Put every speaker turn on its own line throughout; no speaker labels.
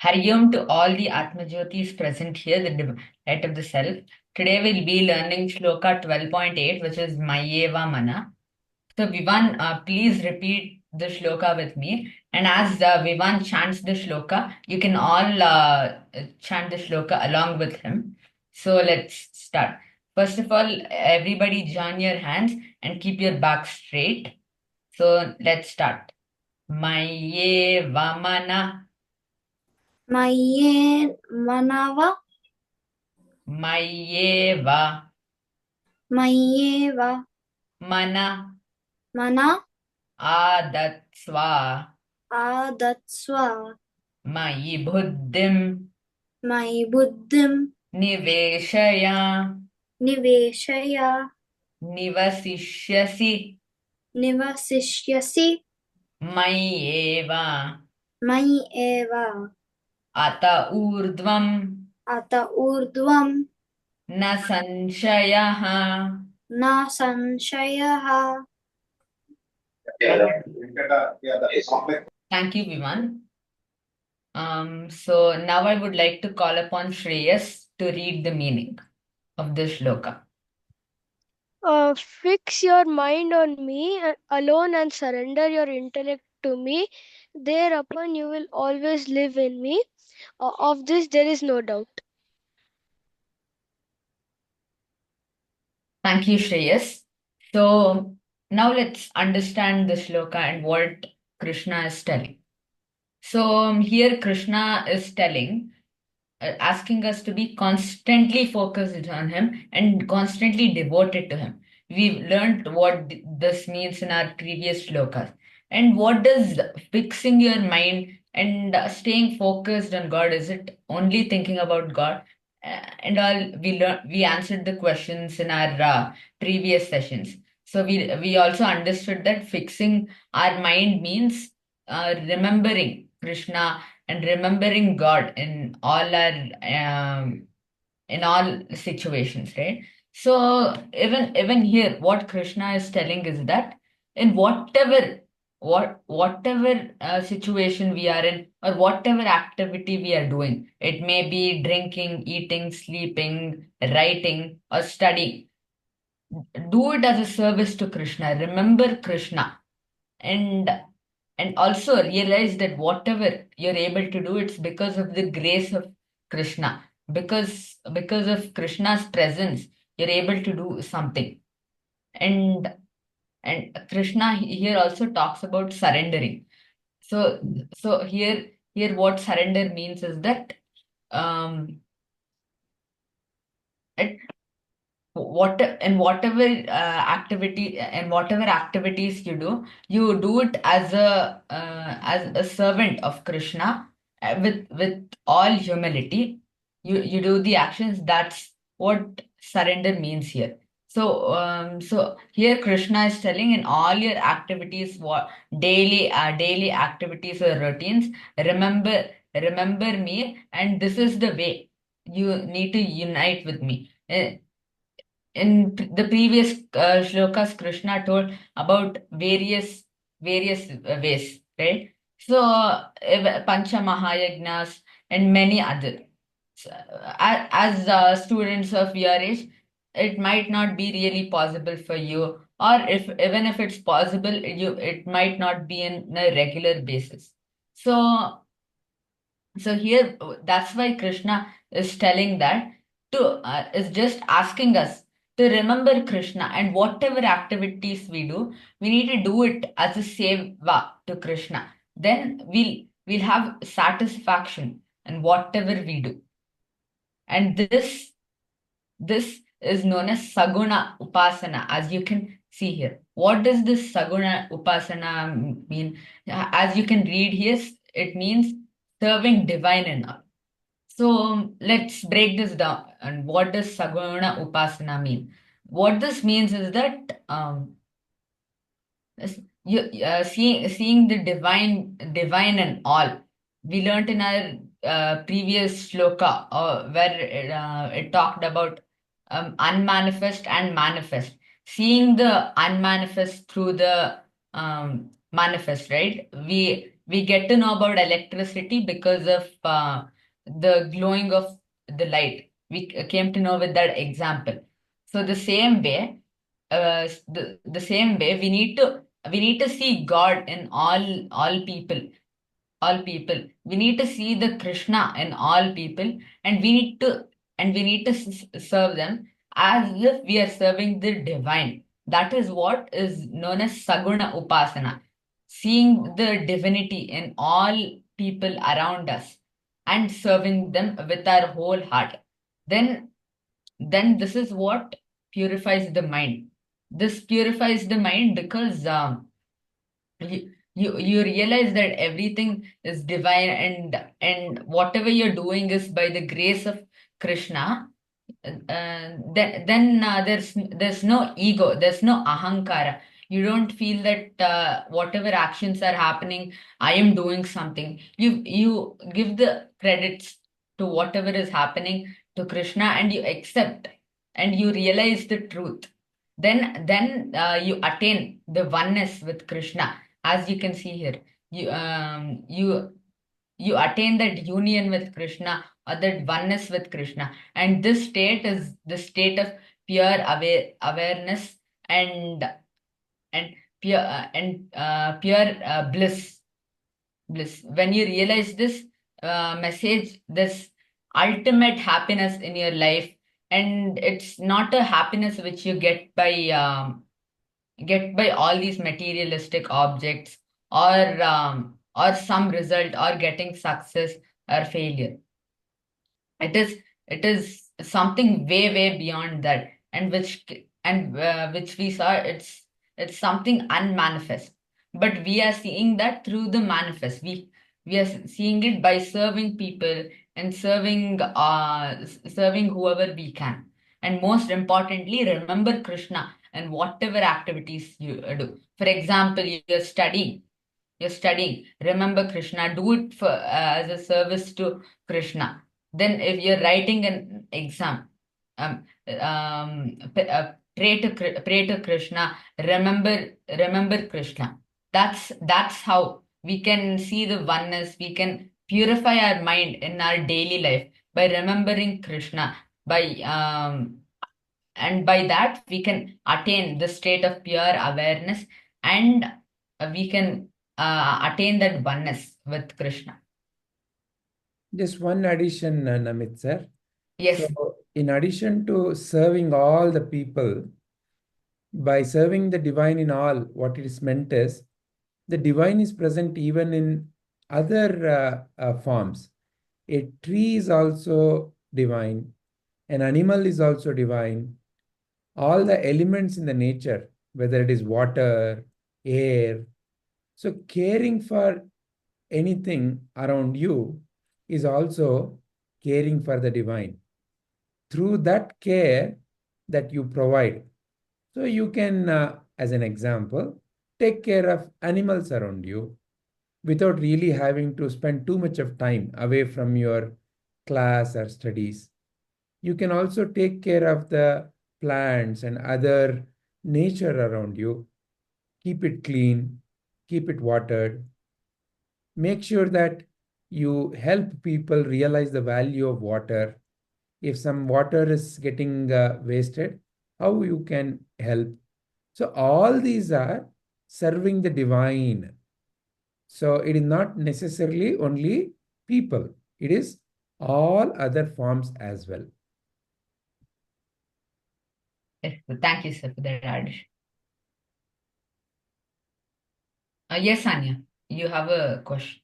Hari Om to all the Atmajotis present here, the light of the self. Today we'll be learning Shloka 12.8, which is Mayyeva Mana. So Vivan, please repeat the Shloka with me. And as Vivan chants the Shloka, you can all chant the Shloka along with him. So let's start. First of all, everybody join your hands and keep your back straight. So let's start. Mayyeva Mana.
Mayye manava,
Mayyeva
mayyeva
mana
mana
ādhatsva
ādhatsva,
mayi buddhiṁ
mayi buddhim
niveśhaya
niveśhaya
nivasiṣhyasi
nivasiṣhyasi
mayi eva
mayi eva
ataḥ ūrdhvam
ata ūrdhvam
na sanśhayaḥ.
na sanśhayaḥ.
Thank you, Viman. So now I would like to call upon Shreyas to read the meaning of this shloka.
Fix your mind on me alone and surrender your intellect to me. Thereupon you will always live in me. Of this there is no doubt.
Thank you, Shreyas. So now let's understand the shloka and what Krishna is telling. So here Krishna is telling, asking us to be constantly focused on him and constantly devoted to him. We've learned what this means in our previous shlokas. And what does fixing your mind and staying focused on God, is it only thinking about God? And all we answered the questions in our previous sessions. So we also understood that fixing our mind means remembering Krishna and remembering God in all situations, right? So even here, what Krishna is telling is that in whatever situation we are in, or whatever activity we are doing, it may be drinking, eating, sleeping, writing, or studying, do it as a service to Krishna. Remember Krishna, and also realize that whatever you're able to do, it's because of the grace of Krishna. Because of Krishna's presence, you're able to do something. And Krishna here also talks about surrendering. So here what surrender means is that it whatever activities you do it as a servant of Krishna, with all humility. You do the actions. That's what surrender means here. So here Krishna is telling, in all your activities, what daily activities or routines, remember me, and this is the way you need to unite with me. In the previous shlokas, Krishna told about various ways, right? So Pancha Mahayagnas and many other. So, as students of your age, it might not be really possible for you, or if even if it's possible, it might not be in a regular basis. So here, that's why Krishna is telling that is just asking us to remember Krishna, and whatever activities we do, we need to do it as a seva to Krishna. Then we'll have satisfaction in whatever we do. And this is known as Saguna Upasana, as you can see here. What does this Saguna Upasana mean? As you can read here, it means serving divine in all. So let's break this down. And what does Saguna Upasana mean? What this means is that seeing the divine in all. We learned in our previous shloka, where it talked about unmanifest and manifest. Seeing the unmanifest through the manifest, right? we get to know about electricity because of the glowing of the light. We came to know with that example. So the same way, the same way we need to see God in all people, all people. We need to see the Krishna in all people, and we need to serve them as if we are serving the divine. That is what is known as Saguna Upasana, seeing the divinity in all people around us and serving them with our whole heart. Then this is what purifies the mind. This purifies the mind because you realize that everything is divine, and whatever you're doing is by the grace of Krishna. Then there's no ego, there's no ahankara. You don't feel that whatever actions are happening, I am doing something. You give the credits to whatever is happening to Krishna, and you accept and you realize the truth. Then you attain the oneness with Krishna, as you can see here. You attain that union with Krishna, or that oneness with Krishna. And this state is the state of pure awareness and pure bliss. When you realize this message, this ultimate happiness in your life, and it's not a happiness which you get by all these materialistic objects, or some result, or getting success or failure. It is something way beyond that, and which we saw, it's something unmanifest, but we are seeing that through the manifest. We are seeing it by serving people, and serving whoever we can, and most importantly, remember Krishna and whatever activities you do. For example, you're studying, remember Krishna, do it for as a service to Krishna. Then if you're writing an exam, pray to Krishna, remember Krishna. That's how we can see the oneness. We can purify our mind in our daily life by remembering Krishna. And by that we can attain the state of pure awareness, and we can attain that oneness with Krishna.
Just one addition, Namit sir.
Yes.
So, in addition to serving all the people, by serving the divine in all, what it is meant is, the divine is present even in other forms. A tree is also divine. An animal is also divine. All the elements in the nature, whether it is water, air. So caring for anything around you is also caring for the divine. Through that care that you provide. So you can, as an example, take care of animals around you without really having to spend too much of time away from your class or studies. You can also take care of the plants and other nature around you. Keep it clean, keep it watered. Make sure that you help people realize the value of water. If some water is getting wasted, how you can help. So all these are serving the divine. So it is not necessarily only people. It is all other forms as well.
Yes, thank you, sir, for that addition. Yes, Anya, you have a question.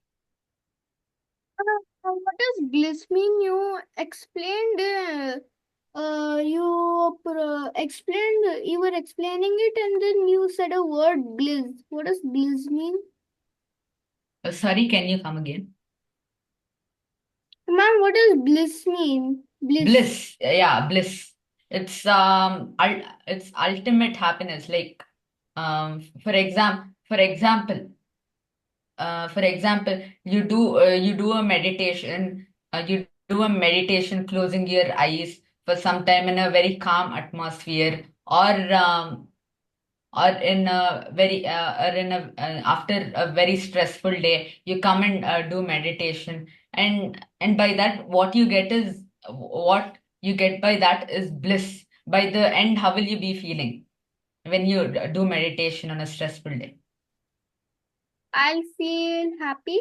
What does bliss mean? You explained. You were explaining it, and then you said a word bliss. What does bliss mean?
Sorry, can you come again?
Ma'am, what does bliss mean?
Bliss, yeah, bliss. It's it's ultimate happiness. Like, for example, you do a meditation. You do a meditation, closing your eyes for some time in a very calm atmosphere, or or in a very after a very stressful day, you come and do meditation, and by that, what you get by that is bliss. By the end, how will you be feeling when you do meditation on a stressful day?
I feel happy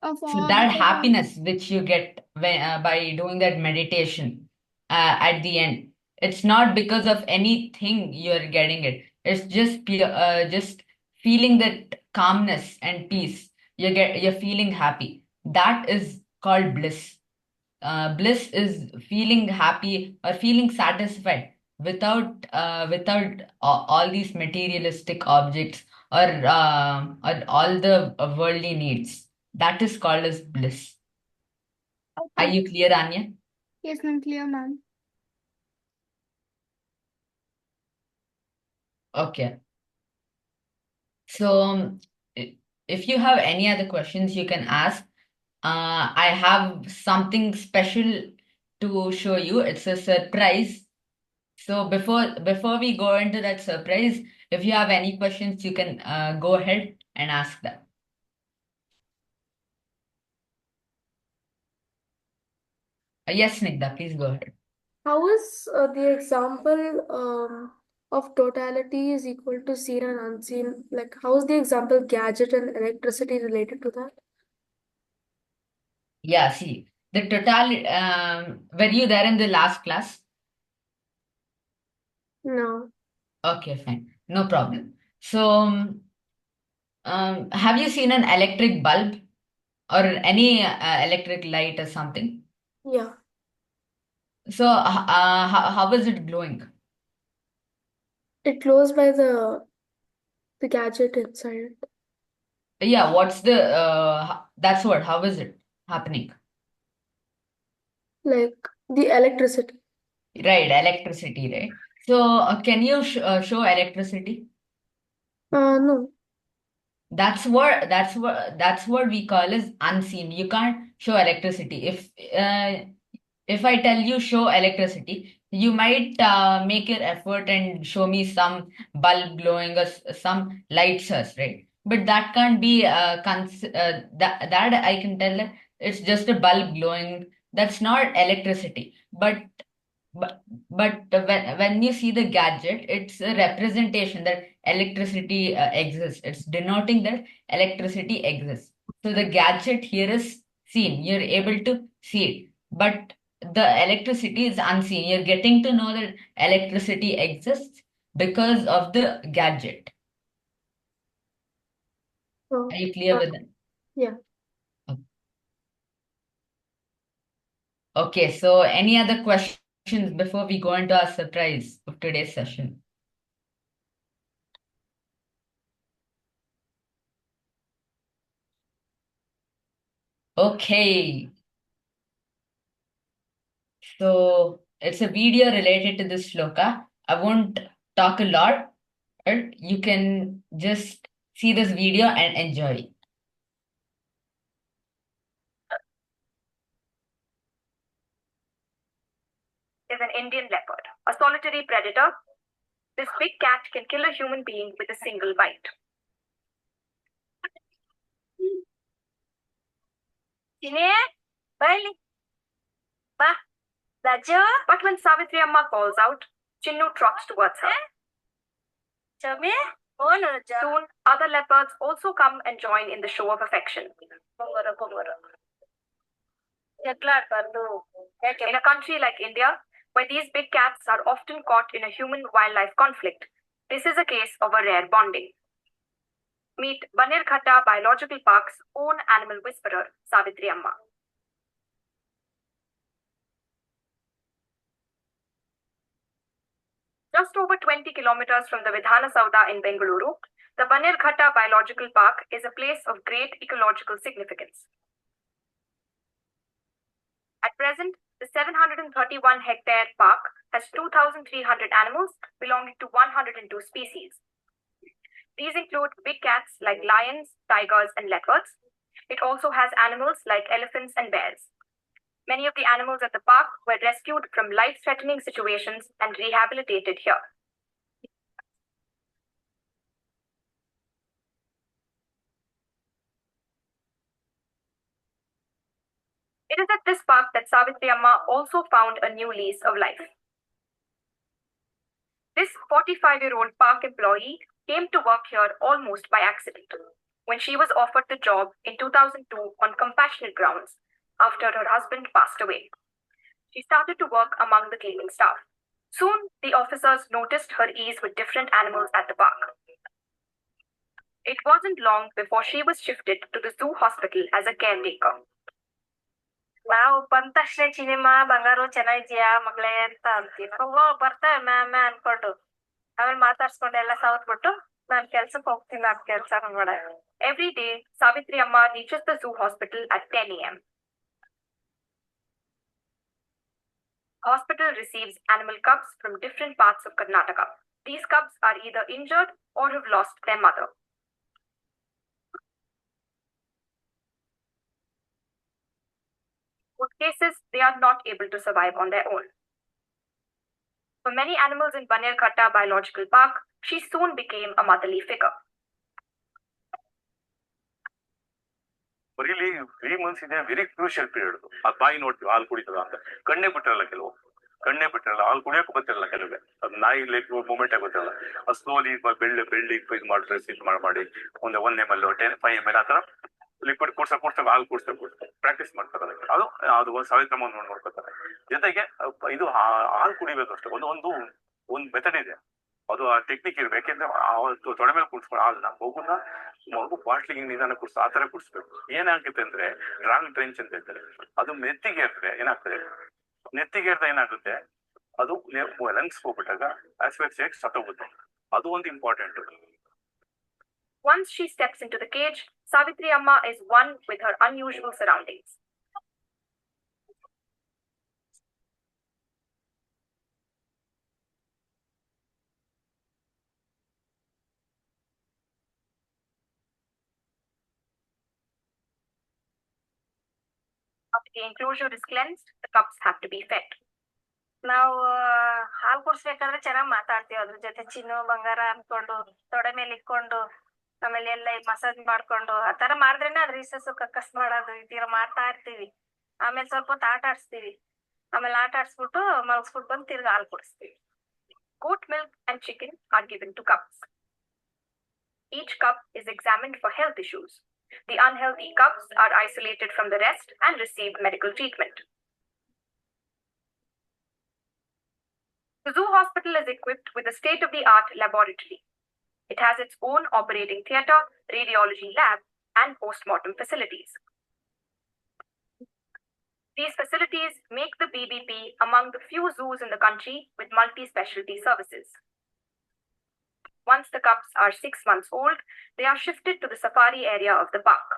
of
So
all
that
the
happiness which you get by doing that meditation at the end, it's not because of anything you're getting it. It's just just feeling that calmness and peace. You're feeling happy. That is called bliss. Bliss is feeling happy or feeling satisfied without all these materialistic objects or all the worldly needs. That is called as bliss. Are
Okay.
you clear, Anya?
Yes, I'm clear, ma'am.
Okay. So if you have any other questions, you can ask. I have something special to show you. It's a surprise. So before we go into that surprise, if you have any questions, you can go ahead and ask them. Yes, Snigdha, please go ahead.
How is the example of totality is equal to seen and unseen? Like, how is the example gadget and electricity related to that?
Yeah, see, the totality. Were you there in the last class?
No.
Okay, fine, no problem. So, have you seen an electric bulb or any electric light or something?
Yeah.
So, how is it glowing?
It glows by the gadget inside it.
Yeah, what's the that's what, how is it happening?
Like the electricity.
Right, electricity, right? So, can you show electricity?
No.
That's what we call as unseen. You can't show electricity. If I tell you show electricity, you might make your effort and show me some bulb glowing or some light source, right? But that can't be that I can tell that it's just a bulb glowing. That's not electricity. But when you see the gadget, it's a representation that electricity exists. It's denoting that electricity exists. So the gadget here is seen. You're able to see it, but the electricity is unseen. You're getting to know that electricity exists because of the gadget.
Oh,
Are you clear with that?
yeah.
Okay, so any other questions before we go into our surprise of today's session? Okay, so it's a video related to this shloka. I won't talk a lot, but you can just see this video and enjoy.
Is an Indian leopard, a solitary predator. This big cat can kill a human being with a single bite. But when Savitri Amma calls out, Chinnu trots towards her. Soon, other leopards also come and join in the show of affection. In a country like India, where these big cats are often caught in a human-wildlife conflict, this is a case of a rare bonding. Meet Banirghatta Biological Park's own animal whisperer, Savitri Amma. Just over 20 kilometers from the Vidhana Sauda in Bengaluru, the Banirghatta Biological Park is a place of great ecological significance. At present, the 731-hectare park has 2,300 animals belonging to 102 species. These include big cats like lions, tigers, and leopards. It also has animals like elephants and bears. Many of the animals at the park were rescued from life-threatening situations and rehabilitated here. It is at this park that Savitri Amma also found a new lease of life. This 45-year-old park employee came to work here almost by accident when she was offered the job in 2002 on compassionate grounds after her husband passed away. She started to work among the cleaning staff. Soon, the officers noticed her ease with different animals at the park. It wasn't long before she was shifted to the zoo hospital as a caretaker. ನಾವು ಬಂದ ತಕ್ಷಣ ಚಿನಿಮಾ ಬಂಗಾರು ಚೆನ್ನಾಗಿದ್ಯಾ ಮಗಳೇ ಅಂತ ಅಂತೀವಿ. ಬರ್ತಾವೆ ma'am ಅನ್ಕೊಂಡು ಆಮೇಲೆ ಮಾತಾಡ್ಸ್ಕೊಂಡು ಎಲ್ಲ ಸವತ್ಬಿಟ್ಟು ನಾನ್ ಕೆಲ್ಸಕ್ಕೆ ಹೋಗ್ತೀನಿ, ನಾನ್ ಕೆಲ್ಸ ಮಾಡ. Every day, Savitri Amma reaches the zoo hospital at 10 a.m. Hospital receives animal cubs from different parts of Karnataka. These cubs are either injured or have lost their mother. In most cases, they are not able to survive on their own. For many animals in Bannerghatta Biological Park, she soon became a motherly figure.
really 3 months ಇದೆ very crucial period. ಆ ತಾಯಿ ನೋಡ್ತೀವಿ ಹಾಲು ಕುಡಿತದ ಅಂತ ಕಣ್ಣೇ ಬಿಟ್ಟಿರಲ್ಲ, ಕೆಲವು ಕಣ್ಣೇ ಬಿಟ್ಟಿರಲ್ಲ, ಹಾಲು ಕುಡಿಯೋಕೆ ಗೊತ್ತಿರಲ್ಲ ಕೆಲವೇ, ಅದು ನಾಯಿ ಲೆಗ್ ಮೂಮೆಂಟ್ ಗೊತ್ತಿರಲ್ಲ. ಅದು ಸ್ಲೋಲಿ ಬೆಳ್ಳಿ ಇದು ಮಾಡ್ತಾರೆ, ಸಿಟ್ ಮಾಡಿ ಒಂದು 1 ml 5 ml ಆ ಥರ ಲಿಕ್ವಿಡ್ ಕುಡ್ಸಕ್ ಹಾಲು ಕುಡ್ಸಕ್ ಪ್ರಾಕ್ಟೀಸ್ ಮಾಡ್ತಾರೆ. ಅದಕ್ಕೆ ಅದು ಒಂದು ಸಾವಿರ ನೋಡ್ಕೊತಾರೆ. ಜೊತೆಗೆ ಇದು ಹಾಲು ಕುಡಿಬೇಕು ಅಷ್ಟೇ, ಒಂದು ಮೆಥಡ್ ಇದೆ, ಅದು ಆ ಟೆಕ್ನಿಕ್ ಇರ್ಬೇಕು. ಯಾಕೆಂದ್ರೆ ತೊಡೆ ಮೇಲೆ ಕುಡ್ಸ್ಕೊಂಡು ಹಾಲನ್ನ ಮಗು ಬಾಟ್ಲಿಗೆ ನಿಧಾನ ಕುಡ್ಸ್ ಆ ತರ ಕುಡಿಸ್ಬೇಕು. ಏನಾಗುತ್ತೆ ಅಂದ್ರೆ ರಾಂಗ್ ಟ್ರೆಂಚ್ ಅಂತ ಹೇಳ್ತಾರೆ, ಅದು ನೆತ್ತಿಗೆ ಇರ್ತದೆ. ನೆತ್ತಿಗೆ ಏನಾಗುತ್ತೆ, ಅದು ಲಂಗ್ಸ್ ಹೋಗ್ಬಿಟ್ಟಾಗ ಆಸ್ಪೆಕ್ಟ್ ಸತ್ತೋಗುತ್ತೆ. ಅದು ಒಂದು important.
Once she steps into the cage, Savitri Amma is one with her unusual surroundings. After the enclosure is cleansed, the cubs have to be fed. ನಾವು ಹಾಲು ಕುಡಿಸ್ಬೇಕಾದ್ರೆ ಚೆನ್ನಾಗಿ ಮಾತಾಡ್ತೀವಿ, ಅದ್ರ ಜೊತೆ ಚಿನ್ನು ಬಂಗಾರ ಅನ್ಕೊಂಡು ತೊಡೆ ಮೇಲೆ ಇಟ್ಕೊಂಡು ಆಮೇಲೆ ಎಲ್ಲ ಮಸಾಜ್ ಮಾಡ್ಕೊಂಡು ಆ ತರ ಮಾಡಿದ್ರೇನೆ ಅದ್ ರೀಸಸ್ ಕಕ್ಕಸ್ ಮಾಡೋದು ಈ ತರ ಮಾಡ್ತಾ ಇರ್ತೀವಿ. ಆಮೇಲೆ ಸ್ವಲ್ಪ ಹೊತ್ತು ಆಟ ಆಡಿಸ್ತೀವಿ, ಆಮೇಲೆ ಆಟ ಆಡಿಸ್ಬಿಟ್ಟು ಮಲಗಿಸ್ಬಿಟ್ಟು ಬಂದು ತಿರ್ಗಿ ಹಾಲು ಕುಡಿಸ್ತೀವಿ. Goat milk and chicken are given to cubs. Each cub is examined for health issues. The unhealthy cubs are isolated from the rest and receive medical treatment. The zoo hospital is equipped with a state-of-the-art laboratory. It has its own operating theatre, radiology lab, and post-mortem facilities. These facilities make the BBP among the few zoos in the country with multi-specialty services. Once the cubs are 6 months old, they are shifted to the safari area of the park.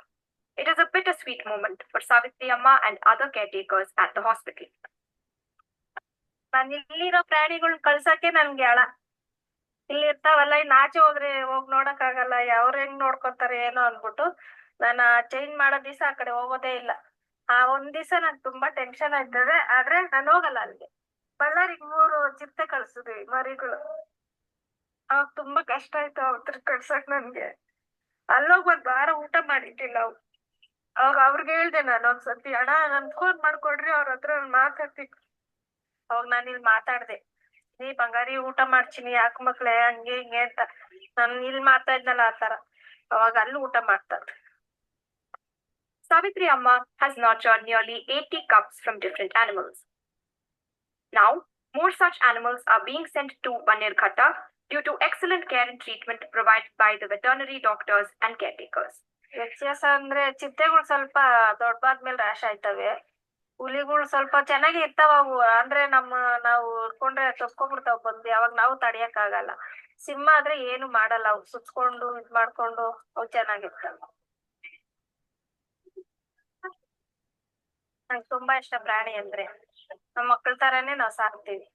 It is a bittersweet moment for Savitri Amma and other caretakers at the hospital. ನಾನು ಇಲ್ಲಿರೋ ಪ್ರಾಣಿಗಳನ್ನ ಕಳ್ಸಕ್ಕೆ ನನ್ಗೆ ಅಳ. ಇಲ್ಲಿ ಇರ್ತಾವಲ್ಲ, ಇನ್ನು ಆಚೆ ಹೋಗಿ ನೋಡಕ್ ಆಗಲ್ಲ, ಅವ್ರ ಹೆಂಗ್ ನೋಡ್ಕೊತಾರೆ ಏನೋ ಅಂದ್ಬಿಟ್ಟು ನಾನು ಚೇಂಜ್ ಮಾಡೋ ದಿವಸ ಆ ಕಡೆ ಹೋಗೋದೇ ಇಲ್ಲ. ಆ ಒಂದ್ ದಿವಸ ನಂಗೆ ತುಂಬಾ ಟೆನ್ಷನ್ ಆಯ್ತದೆ, ಆದ್ರೆ ನಾನು ಹೋಗಲ್ಲ ಅಲ್ಲಿಗೆ. ಬಳ್ಳಾರಿಗೆ 3 ಚಿರತೆ ಕಳ್ಸಿದ್ವಿ ಮರಿಗಳು. ಅವಾಗ ತುಂಬಾ ಕಷ್ಟ ಆಯ್ತು ಅವ್ರ ಕಳ್ಸಕ್ ನನ್ಗೆ. ಅಲ್ಲೋಗ್ 1 ವಾರ ಊಟ ಮಾಡಿಟ್ಟಿಲ್ಲ ಅವು. ಅವಾಗ ಅವ್ರಿಗೆ ಹೇಳ್ದೆ ನಾನು ಒಂದ್ಸತಿ, ಅಣ್ಣ ನನ್ ಫೋನ್ ಮಾಡ್ಕೊಡ್ರಿ, ಅವ್ರ ಹತ್ರ ಮಾತಾಡ್ತೀನಿ. ಅವಾಗ ನಾನು ಇಲ್ಲಿ ಮಾತಾಡ್ದೆ, ನೀ ಬಂಗಾರಿ ಊಟ ಮಾಡ್ತೀನಿ ಯಾಕ ಮಕ್ಳೇ ಹಂಗೆ ಹಿಂಗೆ ಅಂತ. ನಾನು ಇಲ್ಲಿ ಮಾತಾಡ್ನಲ್ಲ ಆ ತರ, ಅವಾಗ ಅಲ್ಲಿ ಊಟ ಮಾಡ್ತಾರೆ. Savitri Amma has nurtured nearly 80 cubs from different animals. Now, more such animals are being sent to Bannerghatta due to excellent care and treatment provided by the veterinary doctors and caretakers. ವ್ಯತ್ಯಾಸ ಅಂದ್ರೆ ಚಿಟ್ಟೆಗಳು ಸ್ವಲ್ಪ ದೊಡ್ಡಾದ್ಮೇಲೆ rash ಆಯ್ತವೆ. ಹುಲಿಗಳು ಸ್ವಲ್ಪ ಚೆನ್ನಾಗಿ ಇರ್ತಾವ ಅವು, ಅಂದ್ರೆ ನಾವು ಇಟ್ಕೊಂಡ್ರೆ ತಪ್ಕೊಂಡ್ಬಿಡ್ತಾವ ಬಂದು, ಅವಾಗ ನಾವು ತಡಿಯಕ್ ಆಗಲ್ಲ. ಸಿಂಹ ಆದ್ರೆ ಏನು ಮಾಡಲ್ಲ, ಅವು ಸುತ್ಕೊಂಡು ಇದ್ ಮಾಡ್ಕೊಂಡು ಅವು ಚೆನ್ನಾಗಿರ್ತಾವ. ನಂಗೆ ತುಂಬಾ ಇಷ್ಟ ಪ್ರಾಣಿ ಅಂದ್ರೆ, ನಮ್ಮ ಮಕ್ಕಳ ತರಾನೇ ನಾವು ಸಾಕ್ತೀವಿ.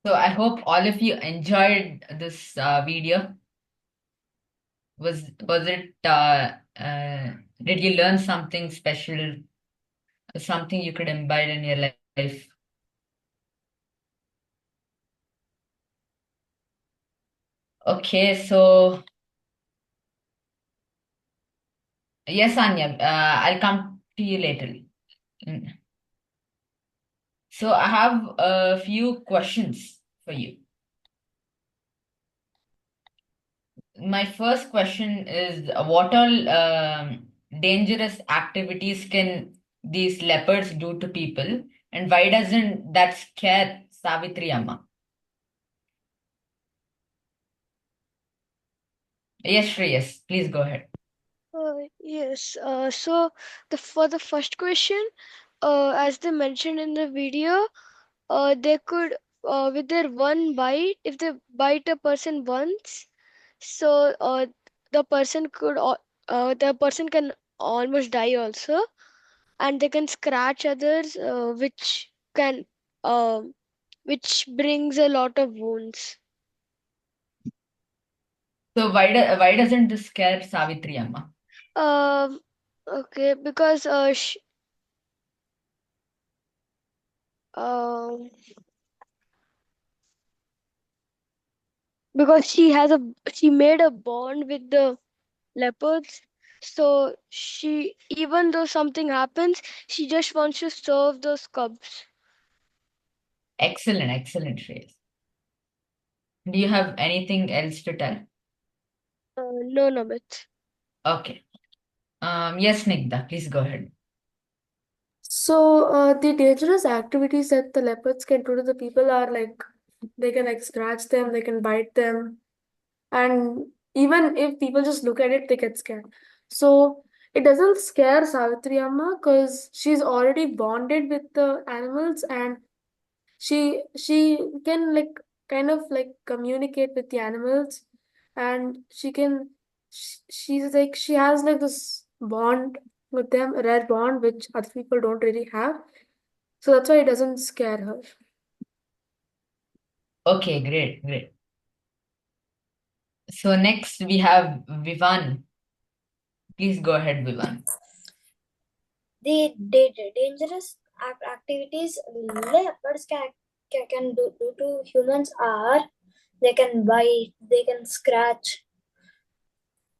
So I hope all of you enjoyed this video. Was it did you learn something special, something you could imbibe in your life? Okay, so yes, Anya, I'll come to you later. So I have a few questions for you. My first question is, what all dangerous activities can these leopards do to people, and why doesn't that scare Savitri Amma? Yes, Shreyas, please go ahead.
Yes. So for the first question, as they mentioned in the video, they could with their one bite, if they bite a person once, so the person can almost die also, and they can scratch others, which brings a lot of wounds.
So why doesn't this scare Savitri Amma?
Okay, because um because she made a bond with the leopards, so even though something happens, she just wants to serve those cubs.
Excellent, Shreyas. Do you have anything else to tell?
No, Namit.
Okay. Yes, Nigda, please go ahead.
So, the dangerous activities that the leopards can do to the people are like they can like scratch them, they can bite them, and even if people just look at it, they get scared. So, it doesn't scare Savitri Amma because she's already bonded with the animals and she can like kind of like communicate with the animals and she's like she has like this bond with them, a rare bond which other people don't really have. So that's why it doesn't scare her.
Okay, great. So next we have Vivan. Please go ahead, Vivan.
The dangerous activities leopards can do to humans are they can bite, they can scratch.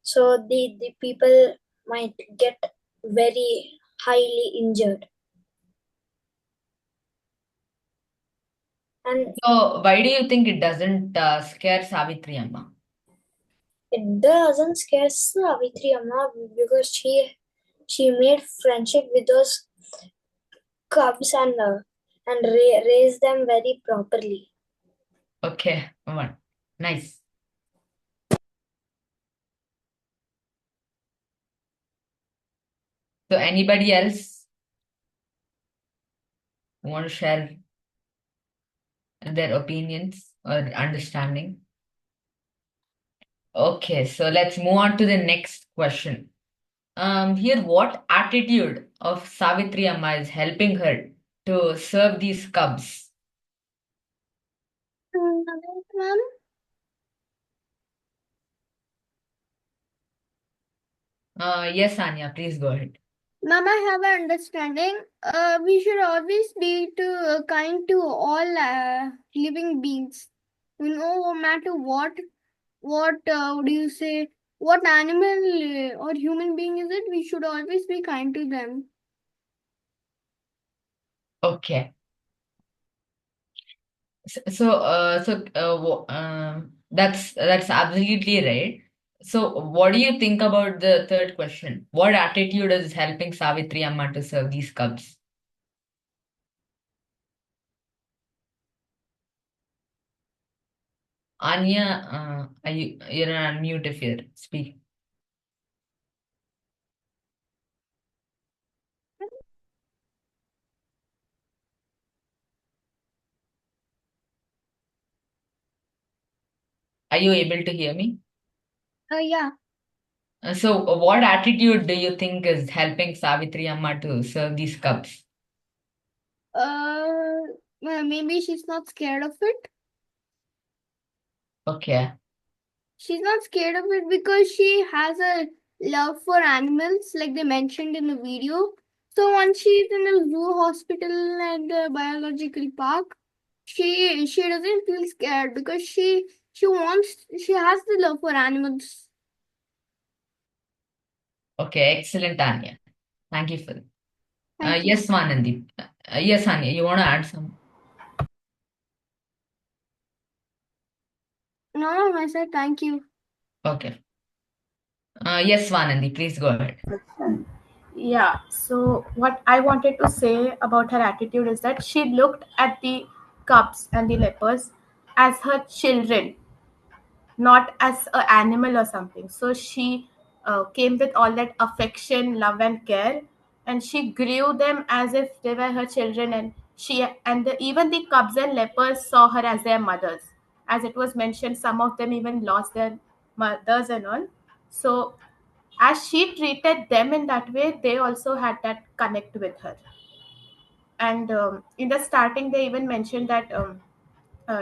So the people might get very highly injured. And
So why do you think it doesn't scare Savitri Amma?
it doesn't scare Savitri Amma because she made friendship with those cubs and raised them very properly.
Okay, one. Nice. So anybody else want to share their opinions or understanding? Okay, so let's move on to the next question. Here, what attitude of Savitri Amma is helping her to serve these cubs?
Ma'am,
Yes, Anya, please go ahead.
ma'am, I have an understanding. We should always be kind to all living beings. No matter what do you say? What animal or human being is it? We should always be kind to them.
Okay. That's absolutely right. So, what do you think about the third question? What attitude is helping Savitri Amma to serve these cubs? Anya, you're on mute if you speak. Are you able to hear me?
Yeah.
So, what attitude do you think is helping Savitri Amma to serve these cubs?
Maybe she's not scared of it.
Okay.
She's not scared of it because she has a love for animals, like they mentioned in the video. So once she's in a zoo, hospital, and the biological park, she doesn't feel scared because she has the love for animals.
Okay, excellent, Anya. Thank you for that.
Thank you.
Yes, Swanandi. Yes, Anya, you want to add some?
No, I said thank you.
Okay. Yes, Swanandi, please go ahead.
Yeah, so what I wanted to say about her attitude is that she looked at the cubs and the leopards as her children, not as an animal or something. So she came with all that affection, love, and care, and she grew them as if they were her children. And even the cubs and leopards saw her as their mothers. As it was mentioned, some of them even lost their mothers and all. So as she treated them in that way, they also had that connect with her. And in the starting, they even mentioned that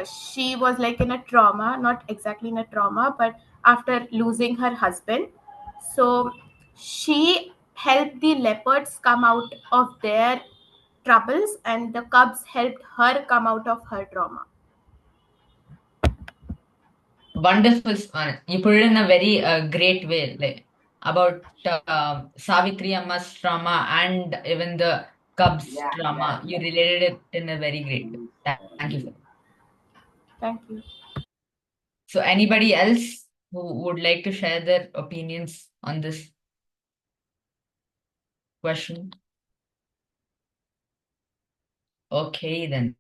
she was like in a trauma, not exactly in a trauma, but after losing her husband. So she helped the leopards come out of their troubles, and the cubs helped her come out of her trauma.
Wonderful, Swanand. You put it in a very great way, like about Savitri Amma's trauma and even the Cubs trauma. You related it in a very great way. Thank you for that.
Thank you.
So, anybody else who would like to share their opinions on this question? Okay, then.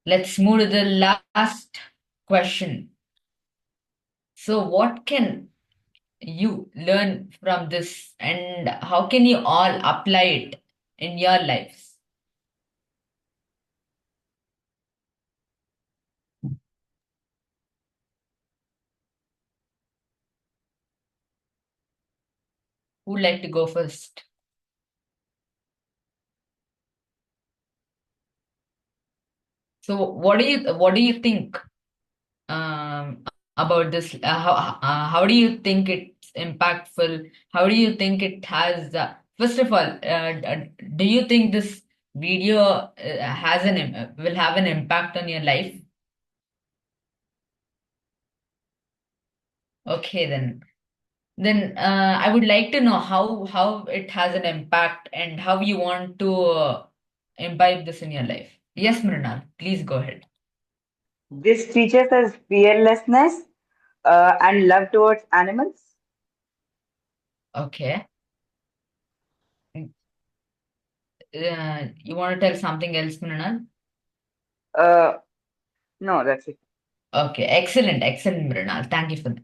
Let's move to the last question. So, what can you learn from this, and how can you all apply it in your lives? Who would like to go first? So, what do you think about this? How do you think it's impactful? How do you think it has? First of all, do you think this video will have an impact on your life? Okay, then. Then I would like to know how it has an impact and how you want to imbibe this in your life. Yes, Mrinal, please go ahead.
This teaches us fearlessness and love towards animals.
Okay. You want to tell something else, Mrinal?
Uh, no, that's it.
Okay, excellent, Mrinal. Thank you for that.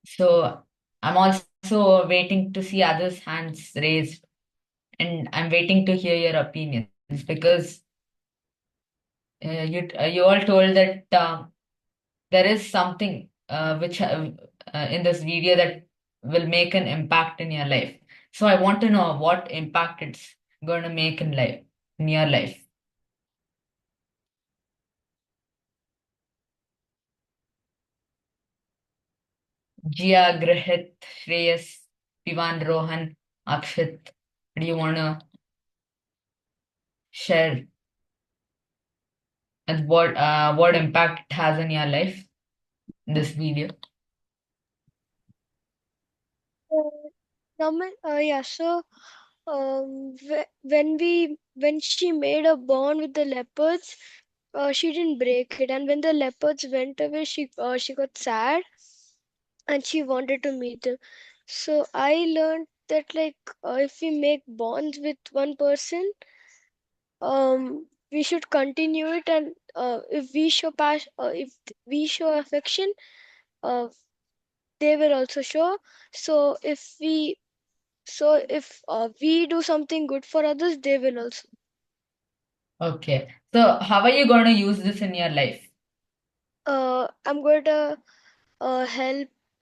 So I'm also waiting to see others' hands raised, and I'm waiting to hear your opinions because you all told that there is something which in this video that will make an impact in your life. So I want to know what impact it's going to make in your life. Jia, Grihit, Shreyas, Pivan, Rohan, Akshit, do you want to share what impact it has in your life, this video?
Yeah, so when she made a bond with the leopards, she didn't break it, and when the leopards went away, she got sad and she wanted to meet them. So I learned that like if we make bonds with one person, we should continue it, and if we show if we show affection, uh, they will also show. So if we do something good for others, they will also.
Okay. So how are you going to use this in your life?
I'm going to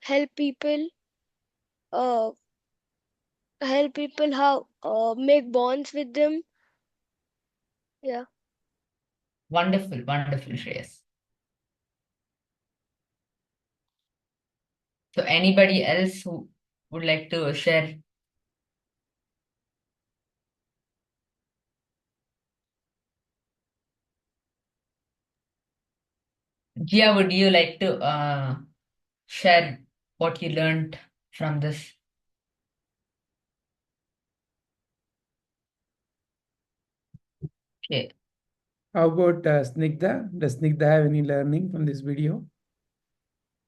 help people how make bonds with them. Yeah.
Wonderful, wonderful, Shreyas. So anybody else who would like to share? Gia, would you like to share what you learned from this? Okay.
How about Snigdha? Does Snigdha have any learning from this video?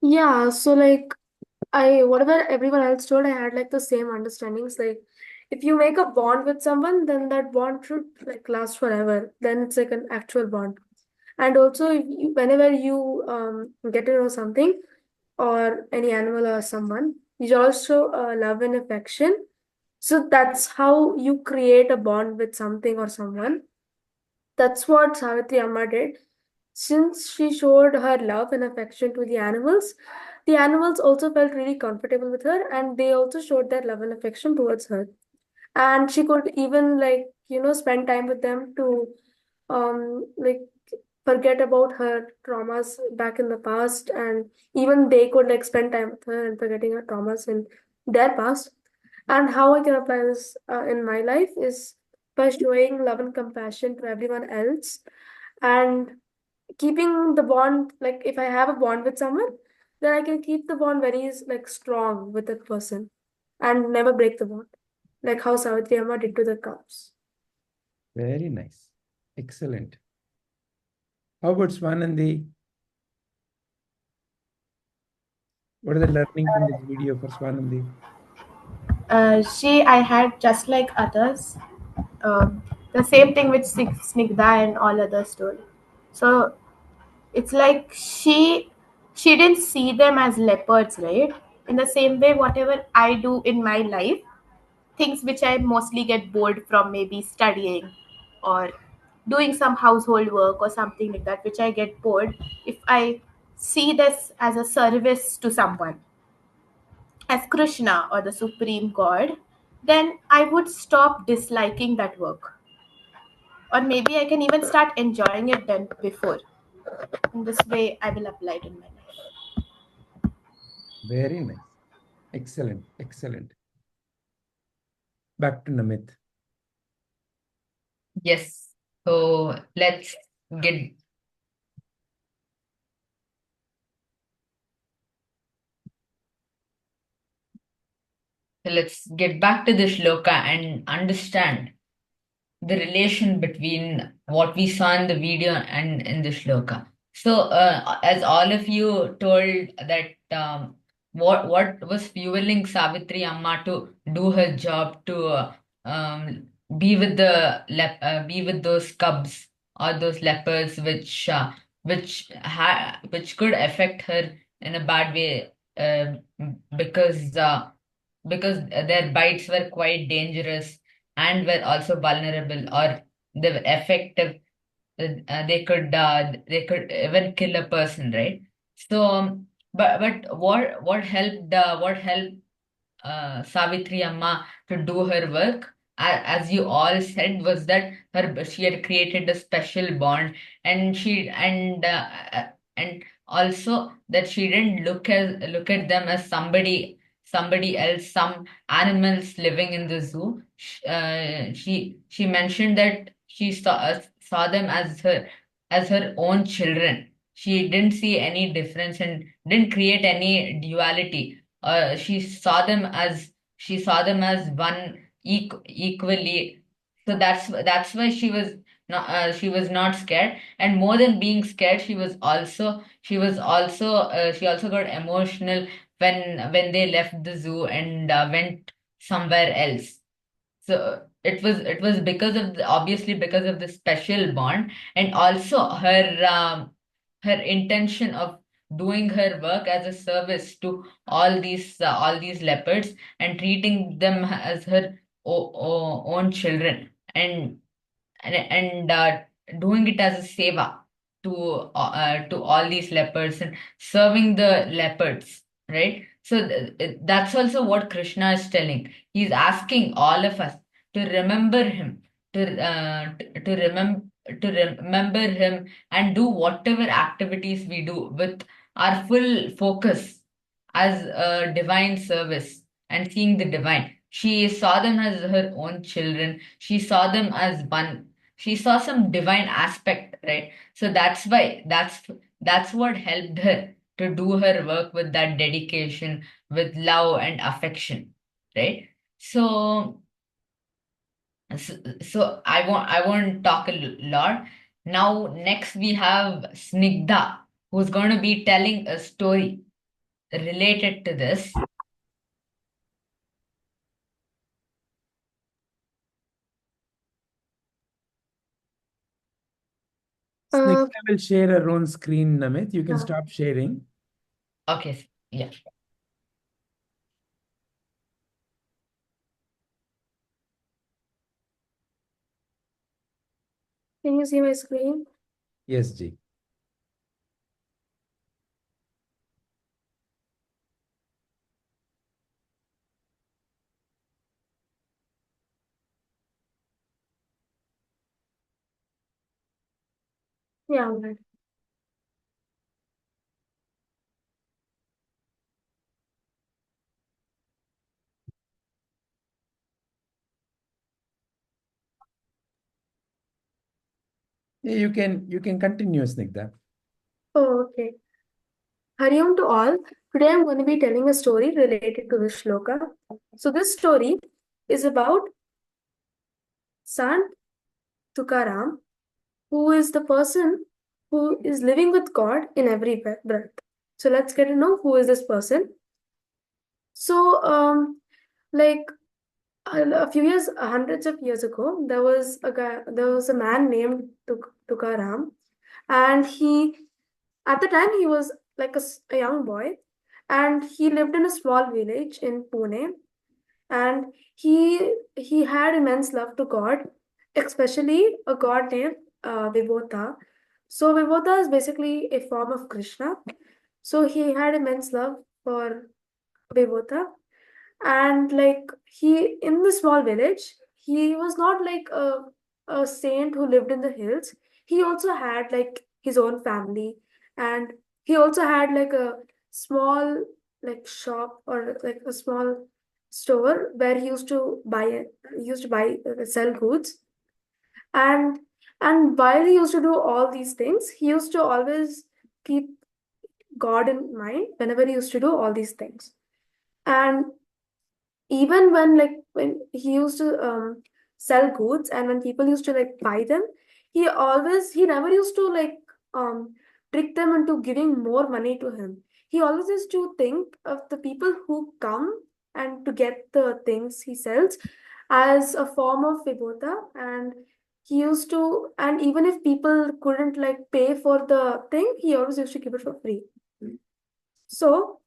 Yeah, so like whatever everyone else told, I had like the same understandings. Like if you make a bond with someone, then that bond should like last forever. Then it's like an actual bond. And also, whenever you get to know something or any animal or someone, you should also love and affection. So that's how you create a bond with something or someone. That's what Savitri Amma did. Since she showed her love and affection to the animals also felt really comfortable with her, and they also showed their love and affection towards her. And she could even spend time with them to like forget about her traumas back in the past, and even they could like spend time with her and forgetting her traumas in their past. And how I can apply this in my life is by showing love and compassion to everyone else, and keeping the bond. Like if I have a bond with someone, then I can keep the bond very like strong with that person and never break the bond, like how Savitri Amma did to the cows.
Very nice. Excellent. How about Swanandi? What are the learning from this video for Swanandi?
I had just like others, the same thing which Snigdha and all others told. So it's like she didn't see them as leopards, right? In the same way, whatever I do in my life, things which I mostly get bored from, maybe studying or doing some household work or something like that, which I get bored, if I see this as a service to someone, as Krishna or the Supreme God, then I would stop disliking that work. Or maybe I can even start enjoying it than before. In this way, I will apply it in my life.
Very nice. Excellent. Excellent. Back to Namit.
Yes. So let's get back to the shloka and understand the relation between what we saw in the video and in the shloka. So, as all of you told that what was fueling Savitri Amma to do her job, to be with be with those cubs or those leopards, which could affect her in a bad way, because their bites were quite dangerous and were also vulnerable, or they were effective. They could even kill a person, right? So, but what helped Savitri Amma to do her work, as you all said, was that she had created a special bond, and and also that she didn't look at them as somebody else, some animals living in the zoo. She mentioned that she saw them as her own children. She didn't see any difference and didn't create any duality. She saw them as one equally. So that's why she was not scared, and more than being scared, she also got emotional when they left the zoo and went somewhere else. So it was because of obviously because of the special bond, and also her intention of doing her work as a service to all these leopards and treating them as her own children, and doing it as a seva to all these leopards and serving the leopards, right? So that's also what Krishna is telling. He's asking all of us to remember him, to to remember him and do whatever activities we do with our full focus as a divine service and seeing the divine. She saw them as her own children. She saw them as one. She saw some divine aspect, right? So that's why that's what helped her to do her work with that dedication, with love and affection, right? So so I won't talk a lot. Now next we have Snigdha, who's going to be telling a story related to this.
Snigdha will share her own screen, Namit. You can stop sharing.
Okay, yeah.
Can you see my screen?
Yes, Ji.
Yeah, I'm ready.
Yeah, you can continue, Snigdha.
Oh, okay. Hari Om to all. Today I'm going to be telling a story related to this shloka. So this story is about Sant Tukaram, who is the person who is living with God in every breath. So let's get to know who is this person. So, like a few years, hundreds of years ago, there was a man named Tukaram, and at the time he was like a young boy, and he lived in a small village in Pune, and he had immense love to God, especially a god named Vibhota. So Vibhota is basically a form of Krishna. So he had immense love for Vibhota, and like he in the small village, he was not like a saint who lived in the hills. He also had like his own family, and he also had like a small like shop or like a small store where he used to sell goods. And and while he used to do all these things, he used to always keep God in mind whenever he used to do all these things. And even when he used to sell goods, and when people used to like buy them, he never used to like trick them into giving more money to him. He always used to think of the people who come and to get the things he sells as a form of vibhota. And he used to, and even if people couldn't like pay for the thing, he always used to give it for free. So,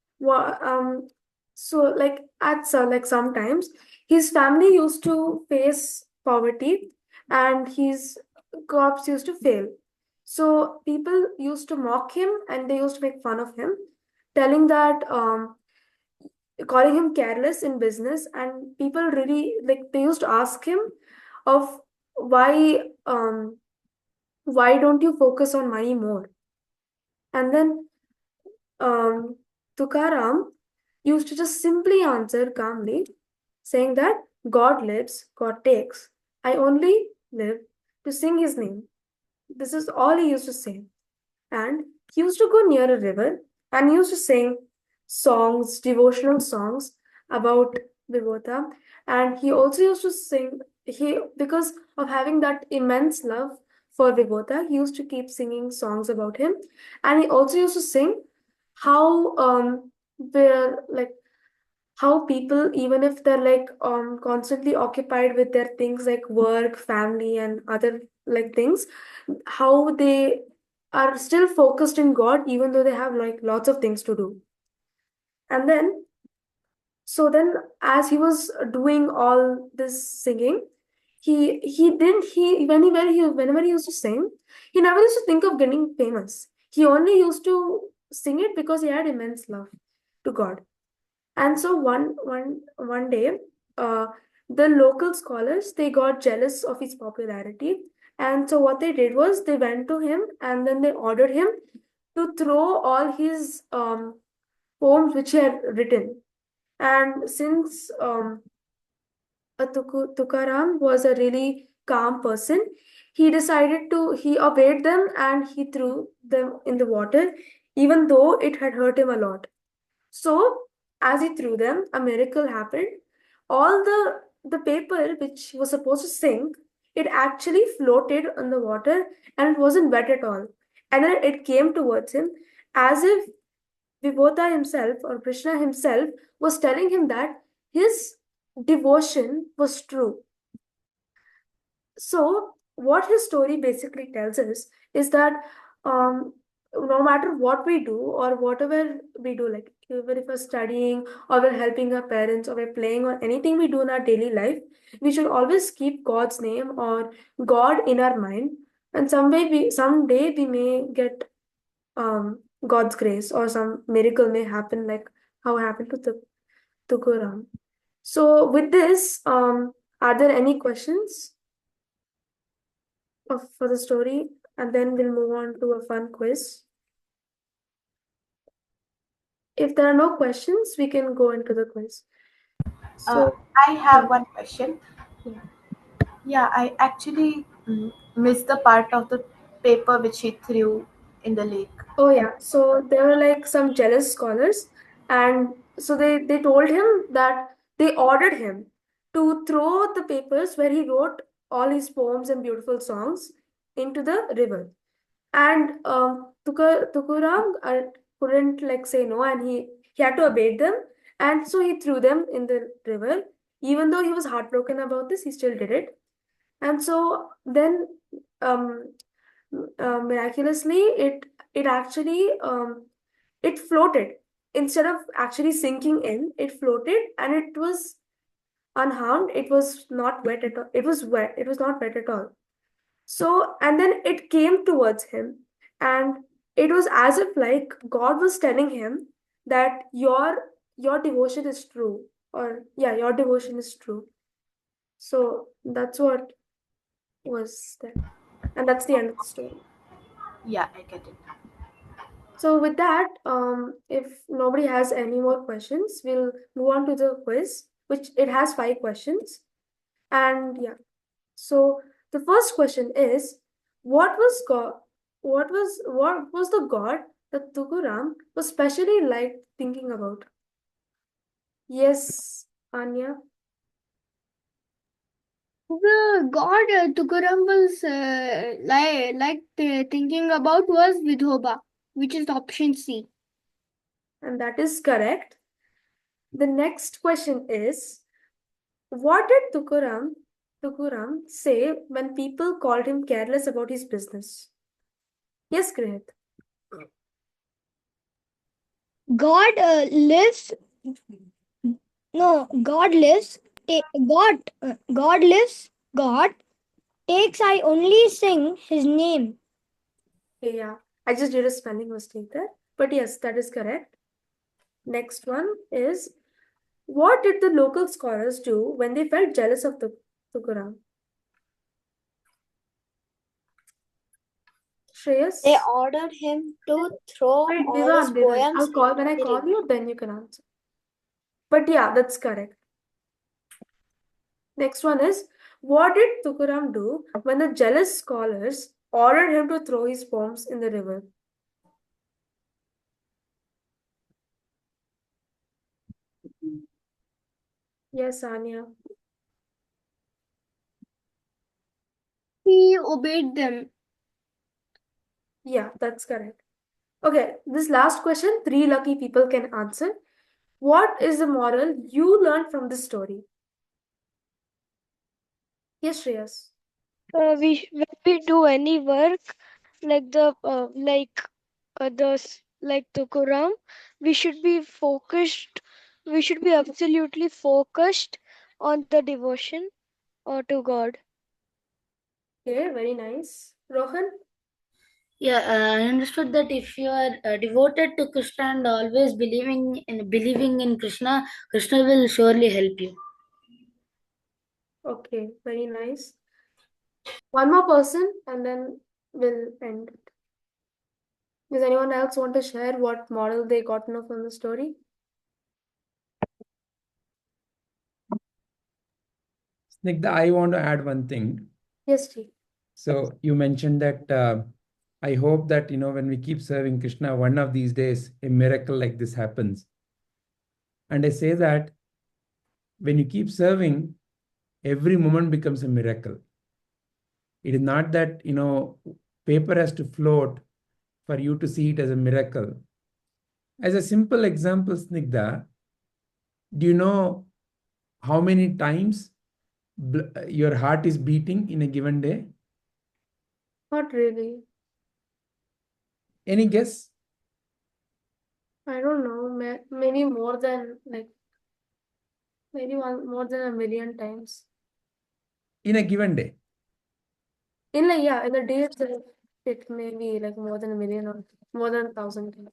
like sometimes his family used to face poverty, and his crops used to fail. So people used to mock him, and they used to make fun of him, telling that calling him careless in business. And people really like they used to ask him of why don't you focus on money more? And then Tukaram used to just simply answer calmly, saying that God lives, God takes. I only live to sing his name. This is all he used to say. And he used to go near a river, and he used to sing songs, devotional songs about Vibhota. And he also used to sing, because of having that immense love for Vibhota, he used to keep singing songs about him. And he also used to sing how they're like how people, even if they're like constantly occupied with their things like work, family, and other like things, how they are still focused in God even though they have like lots of things to do. And then as he was doing all this singing, he didn't he whenever he used to sing, he never used to think of getting famous. He only used to sing it because he had immense love to God. And so one day, the local scholars, they got jealous of his popularity, And so what they did was they went to him and then they ordered him to throw all his poems which he had written. And since Tukaram was a really calm person, he obeyed them and he threw them in the water, even though it had hurt him a lot. So, as he threw them, a miracle happened. All the paper which was supposed to sink, it actually floated on the water and it wasn't wet at all. And then it came towards him as if Vibhota himself or Krishna himself was telling him that his devotion was true. So, what his story basically tells us is that no matter what we do or whatever we do, like even if we're studying or we're helping our parents or we're playing or anything we do in our daily life, we should always keep God's name or God in our mind. And someday we may get God's grace or some miracle may happen, like how happened to Tukuram. So, with this, are there any questions for the story? And then we'll move on to a fun quiz. If there are no questions, we can go into the quiz. So,
I have one question. Yeah, I actually missed the part of the paper which he threw in the lake.
oh yeah, so there were like some jealous scholars, and so they told him that they ordered him to throw the papers where he wrote all his poems and beautiful songs into the river. And Tukuram couldn't like say no, and he had to obey them, and so he threw them in the river. Even though he was heartbroken about this, he still did it. And so then, miraculously, it actually it floated instead of actually sinking in. It floated, and it was unharmed. It was not wet at all. It was wet. It was not wet at all. So, and then it came towards him, and it was as if like God was telling him that your devotion is true, or yeah, your devotion is true. So that's what was there, and that's the end of the story.
Yeah, I get it.
So with that, if nobody has any more questions, we'll move on to the quiz, which it has 5 questions, and yeah. So the first question is, what was the god that Tukuram was specially like thinking about? Yes, Anya.
The god Tukaram was thinking about was Vidhoba, which is option C.
And that is correct. The next question is, what did Tukuram say when people called him careless about his business? Yes, Grihit.
God lives. No, God lives. God lives. God takes. I only sing His name.
Yeah, I just did a spelling mistake there. But yes, that is correct. Next one is, what did the local scholars do when they felt jealous of Tukaram? Shreyas?
They ordered him to throw
Wait,
all his
Devang,
poems
when I
into the
call
river.
you, then you can answer. But yeah, that's correct. Next one is, what did Tukaram do when the jealous scholars ordered him to throw his poems in the river? Yes, Anya.
He obeyed them.
Yeah, that's correct. Okay, this last question, 3 lucky people can answer. What is the moral you learned from this story? Yes, Shreyas.
When we do any work like the Tukuram, we should be focused. We should be absolutely focused on the devotion or to God.
Okay, very nice. Rohan?
Yeah, I understood that if you are devoted to Krishna and always believing in Krishna, Krishna will surely help you.
Okay, very nice. One more person and then we'll end it. Does anyone else want to share what model they got to know from the story?
Snigdha, I want to add one thing.
Yes, Ji.
So you mentioned that I hope that, when we keep serving Krishna, one of these days, a miracle like this happens. And I say that when you keep serving, every moment becomes a miracle. It is not that, paper has to float for you to see it as a miracle. As a simple example, Snigdha, do you know how many times your heart is beating in a given day?
Not really.
Any guess?
I don't know. Maybe more than more than 1,000,000 times.
In a given day?
In the day itself, it may be like more than 1,000,000 or more than 1,000 times.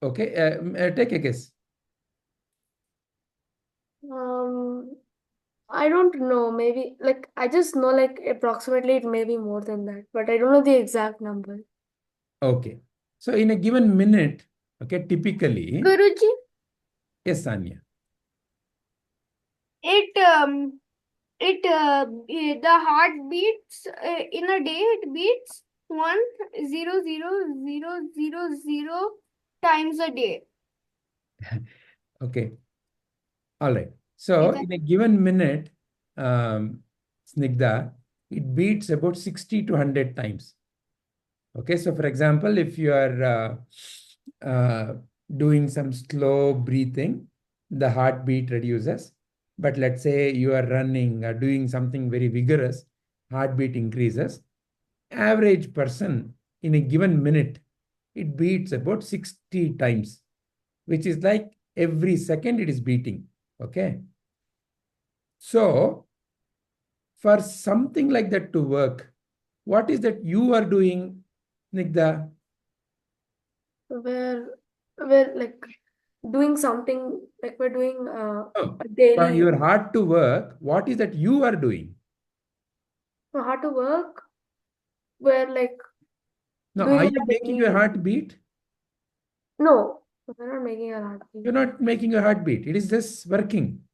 Okay, take a guess.
I don't know. Maybe I just know approximately it may be more than that, but I don't know the exact number.
Okay. So in a given minute, okay, typically.
Guruji,
Yes, Sanya.
the heart beats in a day. It beats 1,0,0,0,0 times a day.
Okay. All right. So in a given minute, Snigdha, it beats about 60 to 100 times. Okay. So for example, if you are doing some slow breathing, the heartbeat reduces. But let's say you are running or doing something very vigorous, heartbeat increases. Average person in a given minute, it beats about 60 times, which is like every second it is beating. Okay. So for something like that to work, what is that you are doing, Snigdha?
We're doing something we're doing
No,
a
for
daily.
your heart to work, what is that you are doing?
For heart to work, we're
No,
doing
are you
a
making
daily.
your heart beat?
No, we're not making a heartbeat.
You're not making your heart beat. It is just working.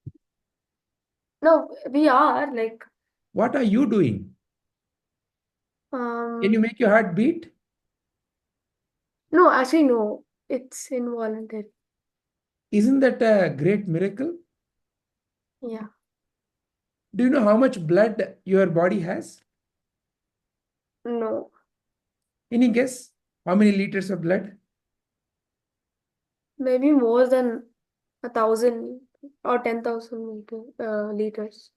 No, we are
What are you doing? Can you make your heart beat?
No, actually, no. It's involuntary.
Isn't that a great miracle?
Yeah.
Do you know how much blood your body has?
No.
Any guess? How many liters of blood?
Maybe more than 1,000 or 10,000 liters.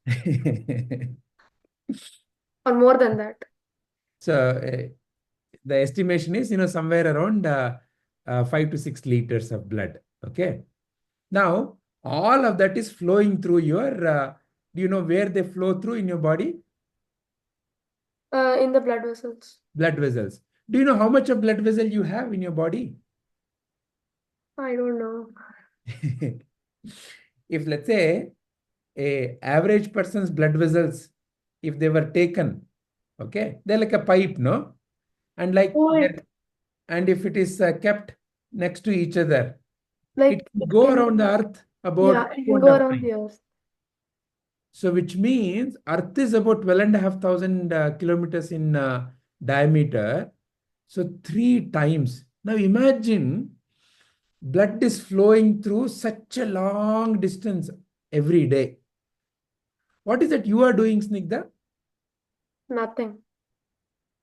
Or more than that.
So the estimation is, somewhere around 5 to 6 liters of blood. Okay. Now, all of that is flowing through your, do you know where they flow through in your body?
In the blood vessels.
Blood vessels. Do you know how much of blood vessel you have in your body?
I don't know.
If let's say a average person's blood vessels, if they were taken, okay, they're like a pipe, no? And and if it is kept next to each other, it can go around the earth about
it can go around the earth.
So which means earth is about 12,500 kilometers in diameter. So 3 times. Now imagine blood is flowing through such a long distance every day. What is that you are doing, Snigdha?
Nothing.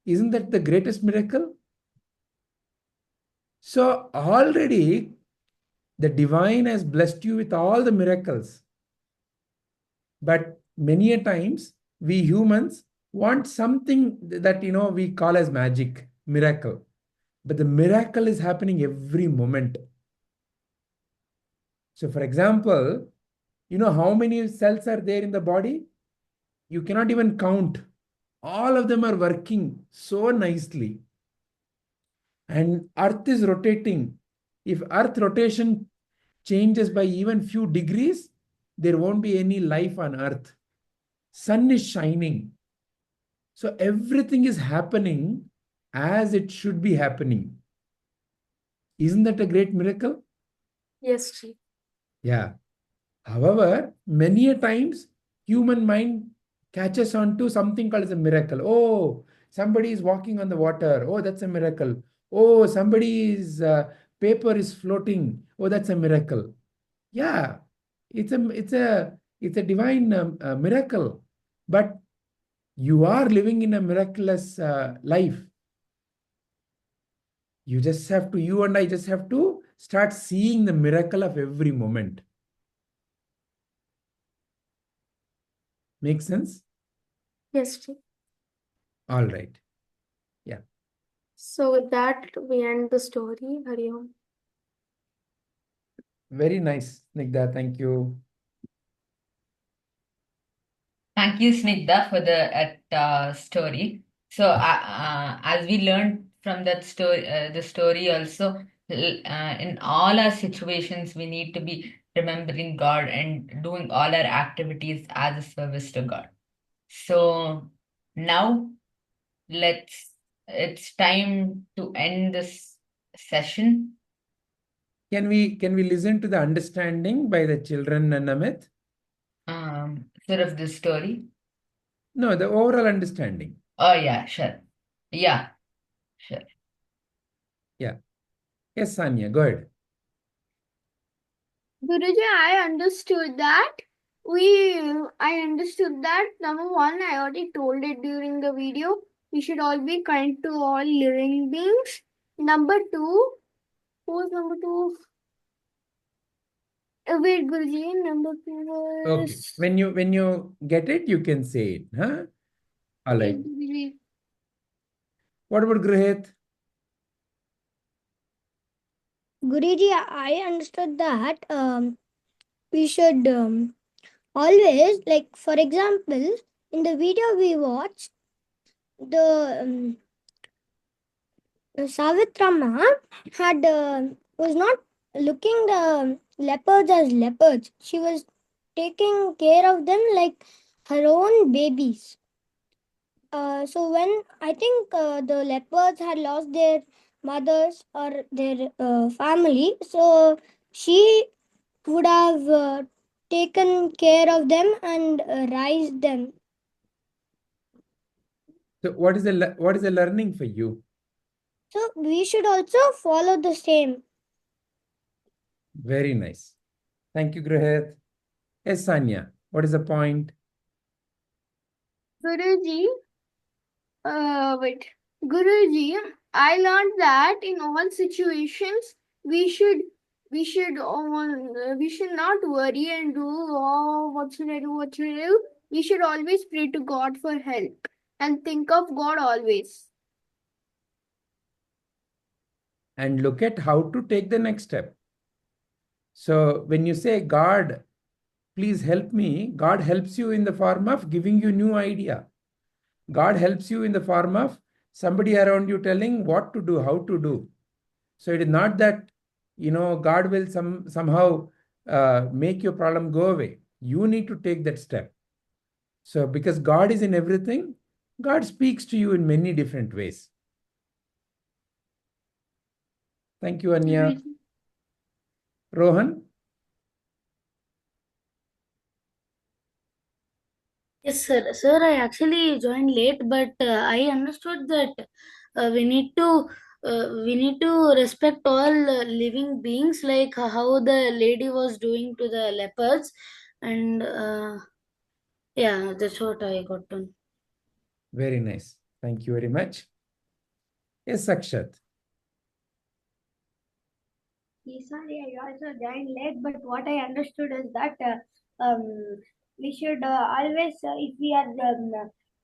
Isn't that the greatest miracle? So already the divine has blessed you with all the miracles. But many a times we humans want something that we call as magic, miracle. But the miracle is happening every moment. So for example, you know how many cells are there in the body? You cannot even count. All of them are working so nicely. And earth is rotating. If earth rotation changes by even few degrees, there won't be any life on earth. Sun is shining. So everything is happening as it should be happening. Isn't that a great miracle?
Yes, Ji.
Yeah. However, many a times human mind catches on to something called as a miracle. Oh, somebody is walking on the water. Oh, that's a miracle. Oh, somebody's paper is floating. Oh, that's a miracle. Yeah, it's a divine miracle. But you are living in a miraculous life. You and I just have to start seeing the miracle of every moment. Make sense?
Yes, Ji.
All right. Yeah.
So with that, we end the story. Hari Om.
Very nice, Snigdha. Thank you.
Thank you, Snigdha, for the story. So, as we learned from that story, the story also, in all our situations, we need to be remembering God and doing all our activities as a service to God. So now it's time to end this session.
Can we listen to the understanding by the children and Amit?
Sort of the story.
No, the overall understanding.
Oh yeah, sure. Yeah, sure.
Yeah. Yes, Sanya, go ahead.
Guruji, I understood that number one, I already told it during the video. We should all be kind to all living beings. Number two, who's number two? Wait, Guruji, number two was.
Okay. When you get it, you can say it. Huh? All right.
Yes, Guruji.
What about Grihit?
Guruji, I understood that we should always, like, for example, in the video we watched, the Savitrama had was not looking the leopards as leopards. She was taking care of them like her own babies. So when I think the leopards had lost their mothers or their family, so she would have taken care of them and raised them.
So what is the learning for you?
So we should also follow the same.
Very nice. Thank you, Grihit. Yes, Sanya, what is the point?
Guruji, Guruji, I learned that in all situations we should not worry and do, oh, what should I do? What should I do? We should always pray to God for help and think of God always.
And look at how to take the next step. So when you say, God, please help me, God helps you in the form of giving you new idea. God helps you in the form of somebody around you telling what to do, how to do. So it is not that, God will somehow make your problem go away. You need to take that step. So because God is in everything, God speaks to you in many different ways. Thank you, Anya. Rohan?
Yes, sir. Sir, I actually joined late, but I understood that we need to respect all living beings, like how the lady was doing to the leopards, and yeah, that's what I got done.
Very nice. Thank you very much. Yes, Sakshat.
Sorry, I also joined late, but what I understood is that we should always, if we are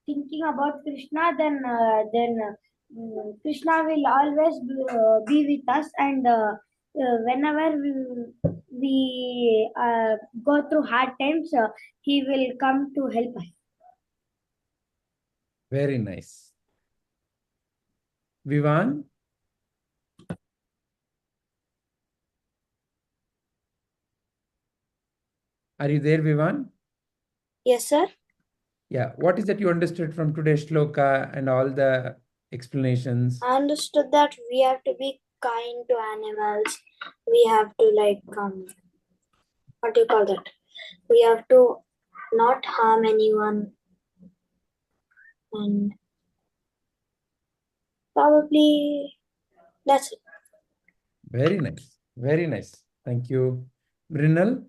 thinking about Krishna, then Krishna will always be with us, and whenever we go through hard times, he will come to help us.
Very nice. Vivan? Are you there, Vivan?
Yes, sir.
Yeah, what is that you understood from today's shloka and all the explanations?
I understood that we have to be kind to animals. We have to what do you call that? We have to not harm anyone, and probably that's it.
Very nice. Very nice. Thank you. Brinal?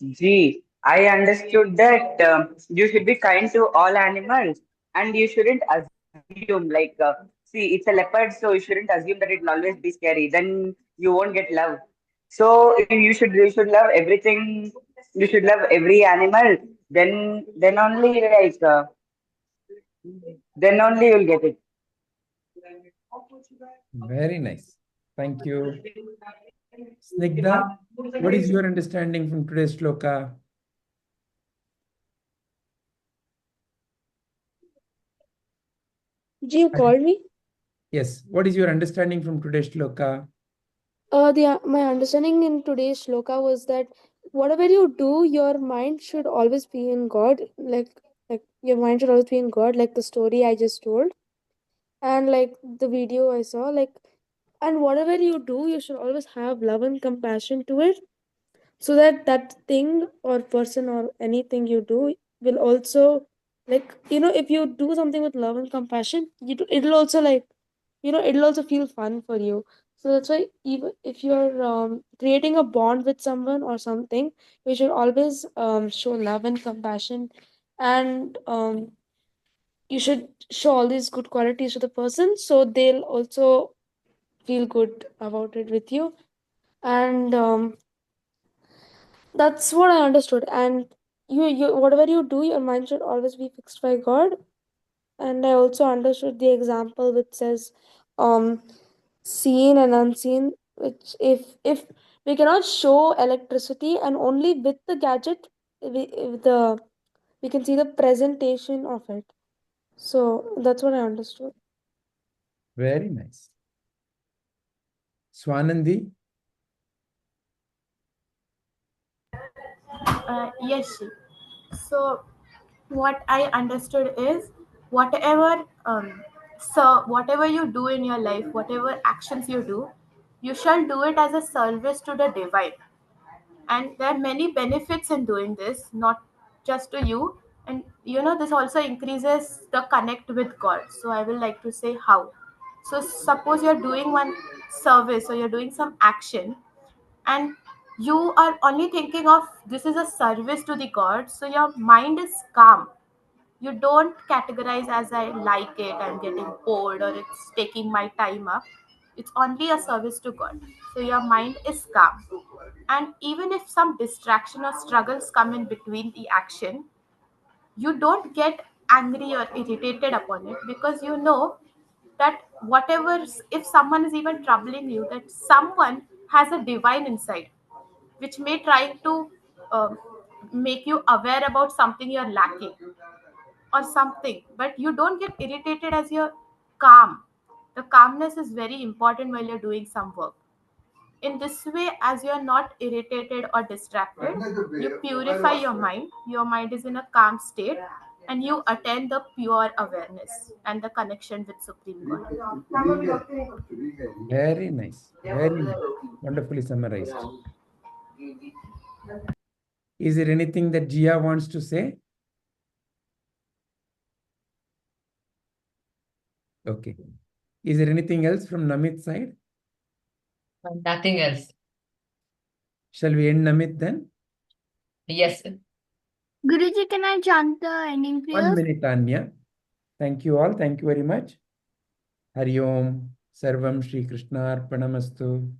Gee, I understood that you should be kind to all animals and you shouldn't assume, like, see, it's a leopard, so you shouldn't assume that it'll always be scary. Then you won't get love. So you should love everything. You should love every animal. Then only then only you'll get it.
Very nice. Thank you. Snigdha, what is your understanding from today's shloka?
Ji, you called me?
Yes. What is your understanding from today's shloka?
My understanding in today's shloka was that whatever you do, your mind should always be in God. Like your mind should always be in God, like the story I just told, and like the video I saw. And whatever you do, you should always have love and compassion to it, so that that thing or person or anything you do will also, if you do something with love and compassion, it'll also it'll also feel fun for you. So that's why even if you're creating a bond with someone or something, you should always show love and compassion, and you should show all these good qualities to the person, so they'll also feel good about it with you. And that's what I understood. And you whatever you do, your mind should always be fixed by God. And I also understood the example which says seen and unseen, which if we cannot show electricity, and only with the gadget we can see the presentation of it. So that's what I understood.
Very nice. Swanandi?
Yes, Shi. So what I understood is whatever whatever you do in your life, whatever actions you do, you shall do it as a service to the divine. And there are many benefits in doing this, not just to you. And this also increases the connect with God. So I will like to say how. So suppose you're doing one service or you're doing some action, and you are only thinking of this is a service to the God, so your mind is calm. You don't categorize as I like it, I'm getting bored, or it's taking my time up. It's only a service to God. So your mind is calm. And even if some distraction or struggles come in between the action, you don't get angry or irritated upon it, because you know that whatever, if someone is even troubling you, that someone has a divine inside which may try to um, make you aware about something you're lacking or something, but you don't get irritated as you're calm. The calmness is very important while you're doing some work. In this way, as you're not irritated or distracted, you purify your mind. Your mind is in a calm state, and you attain the pure awareness and the connection with Supreme God.
Very nice. Very nice. Wonderfully summarized. Is there anything that Jia wants to say? Okay. Is there anything else from Namit's side?
Nothing else.
Shall we end Namit then?
Yes.
Guruji, can I chant the ending
1
prayer?
minute, Anya. Thank you all. Thank you very much. Hari Om. Sarvam Shri Krishna Arpanamastu.